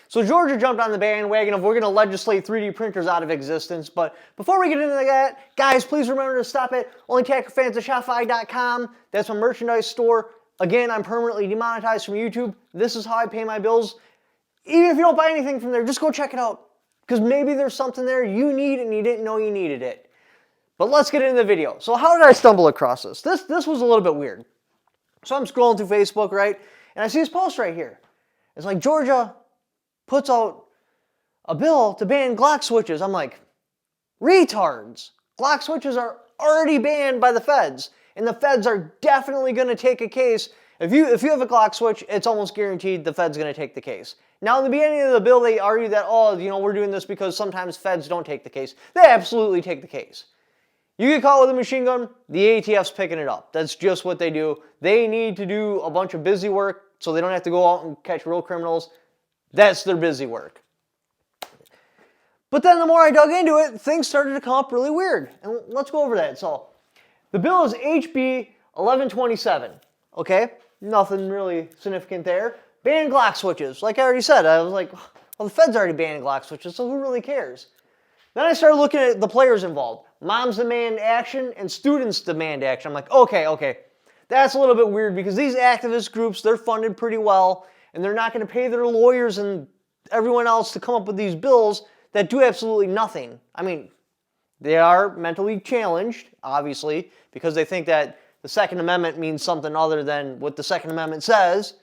So Georgia jumped on the bandwagon of we're going to legislate 3D printers out of existence. But before we get into that, guys, please remember to stop at onlytackerfans.shopify.com. That's my merchandise store. Again, I'm permanently demonetized from YouTube. This is how I pay my bills. Even if you don't buy anything from there, just go check it out. Because maybe there's something there you need and you didn't know you needed it. But let's get into the video. So how did I stumble across this? This was a little bit weird. So I'm scrolling through Facebook, right? And I see this post right here. It's like, Georgia puts out a bill to ban Glock switches. I'm like, retards. Glock switches are already banned by the feds. And the feds are definitely going to take a case. If you have a Glock switch, it's almost guaranteed the fed's going to take the case. Now, in the beginning of the bill, they argue that, oh, you know, we're doing this because sometimes feds don't take the case. They absolutely take the case. You get caught with a machine gun, the ATF's picking it up. That's just what they do. They need to do a bunch of busy work so they don't have to go out and catch real criminals. That's their busy work. But then the more I dug into it, things started to come up really weird. And let's go over that. So, the bill is HB 1127. Okay? Nothing really significant there. Ban Glock switches. Like I already said, I was like, well, the feds already banned Glock switches, so who really cares? Then I started looking at the players involved. Moms demand action and students demand action. I'm like, okay. That's a little bit weird because these activist groups, they're funded pretty well, and they're not going to pay their lawyers and everyone else to come up with these bills that do absolutely nothing. I mean, they are mentally challenged, obviously, because they think that the Second Amendment means something other than what the Second Amendment says.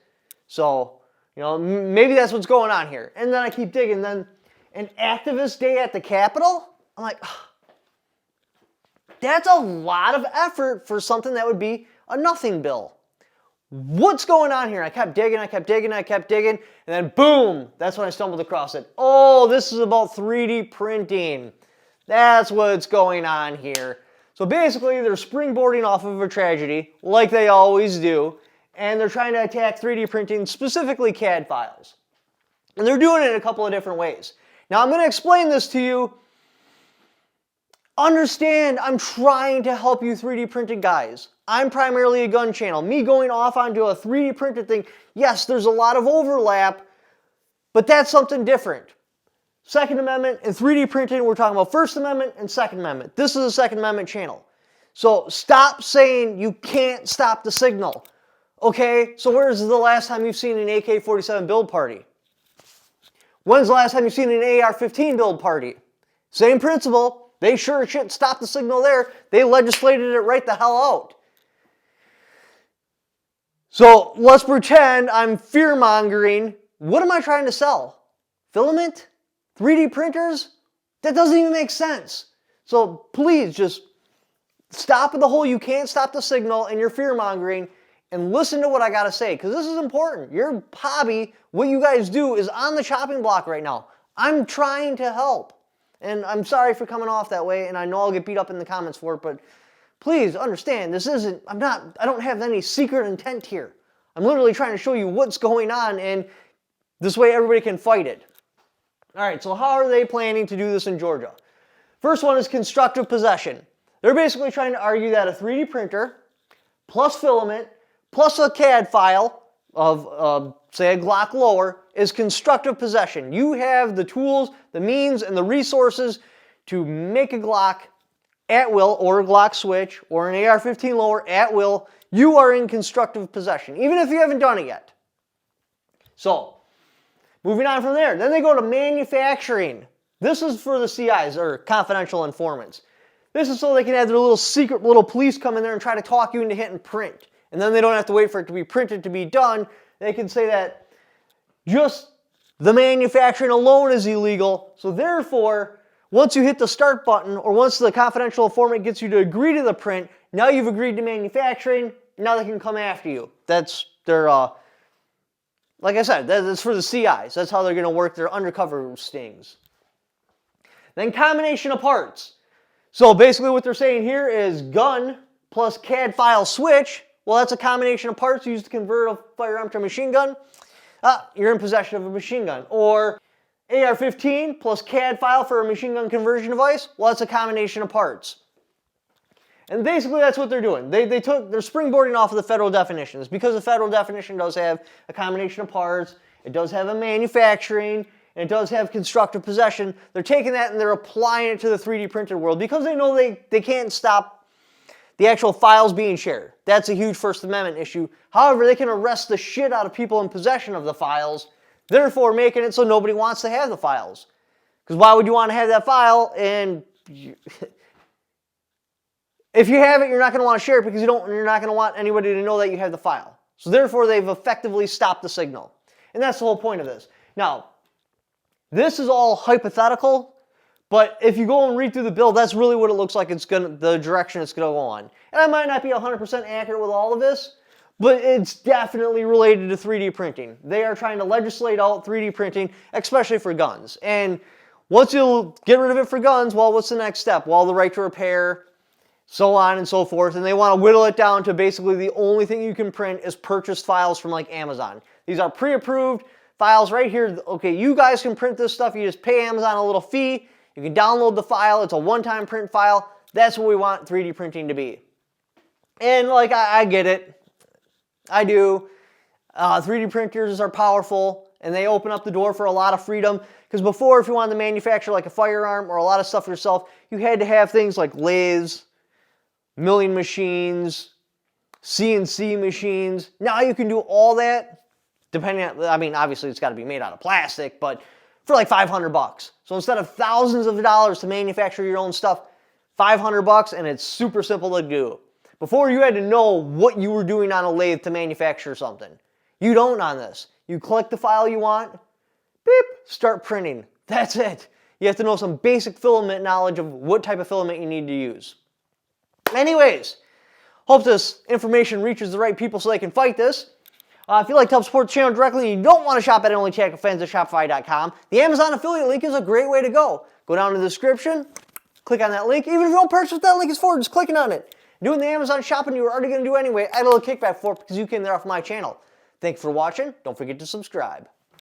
So, you know, maybe that's what's going on here. And then I keep digging. Then an activist day at the Capitol? I'm like, that's a lot of effort for something that would be a nothing bill. What's going on here? I kept digging, and then boom, that's when I stumbled across it. Oh, this is about 3D printing. That's what's going on here. So basically, they're springboarding off of a tragedy, like they always do, and they're trying to attack 3D printing, specifically CAD files. And they're doing it in a couple of different ways. Now, I'm going to explain this to you. Understand, I'm trying to help you 3D printed guys. I'm primarily a gun channel. Me going off onto a 3D printed thing, yes, there's a lot of overlap, but that's something different. Second Amendment and 3D printing, we're talking about First Amendment and Second Amendment. This is a Second Amendment channel. So stop saying you can't stop the signal. Okay, so where's the last time you've seen an AK-47 build party? When's the last time you've seen an AR-15 build party? Same principle. They sure as shit stopped the signal there. They legislated it right the hell out. So let's pretend I'm fear-mongering. What am I trying to sell? Filament? 3D printers? That doesn't even make sense. So please just stop with the whole you can't stop the signal and your fear-mongering and listen to what I gotta say, because this is important. Your hobby, what you guys do, is on the chopping block right now. I'm trying to help. And I'm sorry for coming off that way, and I know I'll get beat up in the comments for it, but please understand, this isn't, I don't have any secret intent here. I'm literally trying to show you what's going on, and this way everybody can fight it. All right, so how are they planning to do this in Georgia? First one is constructive possession. They're basically trying to argue that a 3D printer, plus filament, plus a CAD file of, say, a Glock lower, is constructive possession. You have the tools, the means, and the resources to make a Glock at will, or a Glock switch, or an AR-15 lower at will. You are in constructive possession, even if you haven't done it yet. So, moving on from there, then they go to manufacturing. This is for the CIs, or confidential informants. This is so they can have their little secret little police come in there and try to talk you into hitting print. And then they don't have to wait for it to be printed to be done. They can say that just the manufacturing alone is illegal. So therefore, once you hit the start button, or once the confidential informant gets you to agree to the print, now you've agreed to manufacturing, now they can come after you. That's their, like I said, that's for the CIs. That's how they're going to work their undercover stings. Then combination of parts. So basically what they're saying here is gun plus CAD file switch. Well, that's a combination of parts used to convert a firearm to a machine gun. You're in possession of a machine gun. Or AR-15 plus CAD file for a machine gun conversion device. Well, that's a combination of parts. And basically that's what they're doing. They're springboarding off of the federal definitions, because the federal definition does have a combination of parts It does have a manufacturing, and it does have constructive possession. They're taking that and they're applying it to the 3D printed world because they know they can't stop the actual files being shared. That's a huge First Amendment issue. However, they can arrest the shit out of people in possession of the files, therefore making it so nobody wants to have the files. Because why would you want to have that file? And if you have it, you're not going to want to share it because you're not going to want anybody to know that you have the file. So therefore, they've effectively stopped the signal. And that's the whole point of this. Now, this is all hypothetical, but if you go and read through the bill, that's really what it looks like the direction it's going to go on. And I might not be 100% accurate with all of this, but it's definitely related to 3D printing. They are trying to legislate out 3D printing, especially for guns. And once you get rid of it for guns, well, what's the next step? Well, the right to repair, so on and so forth. And they want to whittle it down to basically the only thing you can print is purchased files from like Amazon. These are pre-approved files right here. Okay, you guys can print this stuff. You just pay Amazon a little fee. You can download the file. It's a one-time print file. That's what we want 3D printing to be. And like, I get it. I do. 3D printers are powerful and they open up the door for a lot of freedom. Because before, if you wanted to manufacture like a firearm or a lot of stuff yourself, you had to have things like lathes, milling machines, CNC machines. Now you can do all that, depending on, I mean, obviously it's got to be made out of plastic, but for like $500. So instead of thousands of dollars to manufacture your own stuff, $500, and it's super simple to do. Before, you had to know what you were doing on a lathe to manufacture something. You don't on this. You click the file you want, beep, start printing. That's it. You have to know some basic filament knowledge of what type of filament you need to use. Anyways, hope this information reaches the right people so they can fight this. If you'd like to help support the channel directly and you don't want to shop at Only Tactical Fans at Shopify.com, the Amazon affiliate link is a great way to go. Go down to the description, click on that link. Even if you don't purchase what that link is for, just clicking on it. Doing the Amazon shopping you were already going to do anyway, I had a little kickback for it because you came there off my channel. Thanks for watching. Don't forget to subscribe.